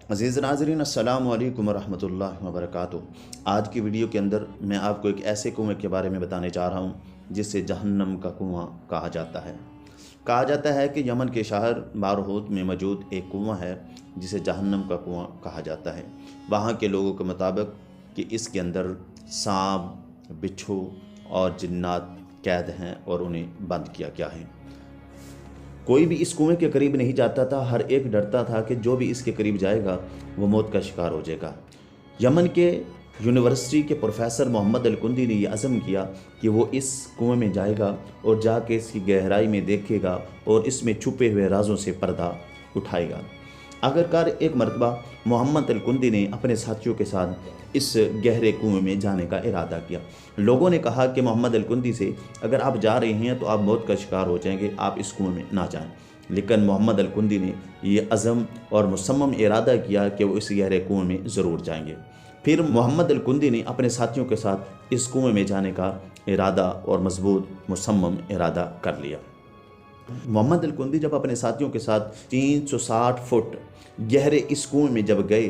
عزیز ناظرین، السلام علیکم ورحمۃ اللہ وبرکاتہ۔ آج کی ویڈیو کے اندر میں آپ کو ایک ایسے کنویں کے بارے میں بتانے جا رہا ہوں جسے جہنم کا کنواں کہا جاتا ہے۔ کہا جاتا ہے کہ یمن کے شہر بارہوت میں موجود ایک کنواں ہے جسے جہنم کا کنواں کہا جاتا ہے۔ وہاں کے لوگوں کے مطابق کہ اس کے اندر سانپ، بچھو اور جنات قید ہیں اور انہیں بند کیا گیا ہے۔ کوئی بھی اس کنویں کے قریب نہیں جاتا تھا، ہر ایک ڈرتا تھا کہ جو بھی اس کے قریب جائے گا وہ موت کا شکار ہو جائے گا۔ یمن کے یونیورسٹی کے پروفیسر محمد الکندی نے یہ عزم کیا کہ وہ اس کنویں میں جائے گا اور جا کے اس کی گہرائی میں دیکھے گا اور اس میں چھپے ہوئے رازوں سے پردہ اٹھائے گا۔ آخرکار ایک مرتبہ محمد الکندی نے اپنے ساتھیوں کے ساتھ اس گہرے کنویں میں جانے کا ارادہ کیا۔ لوگوں نے کہا کہ محمد الکندی سے اگر آپ جا رہے ہیں تو آپ موت کا شکار ہو جائیں گے، آپ اس کنویں میں نہ جائیں۔ لیکن محمد الکندی نے یہ عزم اور مصمم ارادہ کیا کہ وہ اس گہرے کنویں میں ضرور جائیں گے۔ پھر محمد الکندی نے اپنے ساتھیوں کے ساتھ اس کنویں میں جانے کا ارادہ اور مضبوط مصمم ارادہ کر لیا۔ محمد الکندی جب اپنے ساتھیوں کے ساتھ 360 فٹ گہرے اس کنویں میں جب گئے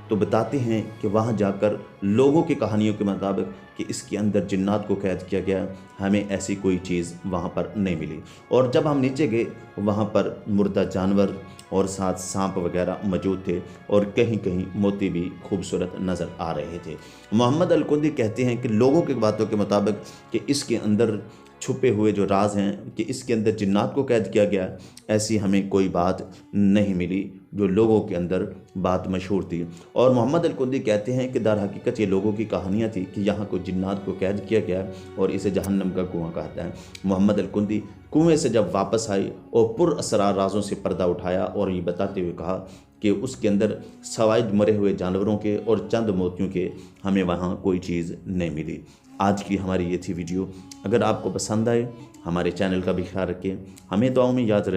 تو بتاتے ہیں کہ وہاں جا کر لوگوں کی کہانیوں کے مطابق کہ اس کے اندر جنات کو قید کیا گیا، ہمیں ایسی کوئی چیز وہاں پر نہیں ملی۔ اور جب ہم نیچے گئے وہاں پر مردہ جانور اور ساتھ سانپ وغیرہ موجود تھے اور کہیں کہیں موتی بھی خوبصورت نظر آ رہے تھے۔ محمد الکندی کہتے ہیں کہ لوگوں کی باتوں کے مطابق کہ اس کے اندر چھپے ہوئے جو راز ہیں کہ اس کے اندر جنات کو قید کیا گیا، ایسی ہمیں کوئی بات نہیں ملی جو لوگوں کے اندر بات مشہور تھی۔ اور محمد الکندی کہتے ہیں کہ در حقیقت یہ لوگوں کی کہانیاں تھی کہ یہاں کو جنات کو قید کیا گیا اور اسے جہنم کا کنواں کہتا ہے۔ محمد الکندی کنویں سے جب واپس آئی اور پر اسرار رازوں سے پردہ اٹھایا اور یہ بتاتے ہوئے کہا کہ اس کے اندر سوائے مرے ہوئے جانوروں کے اور چند موتیوں کے ہمیں وہاں کوئی چیز نہیں ملی۔ آج کی ہماری یہ تھی ویڈیو۔ اگر آپ کو پسند آئے ہمارے چینل کا بھی خیال رکھیں، ہمیں دعاؤں میں یاد رکھیں۔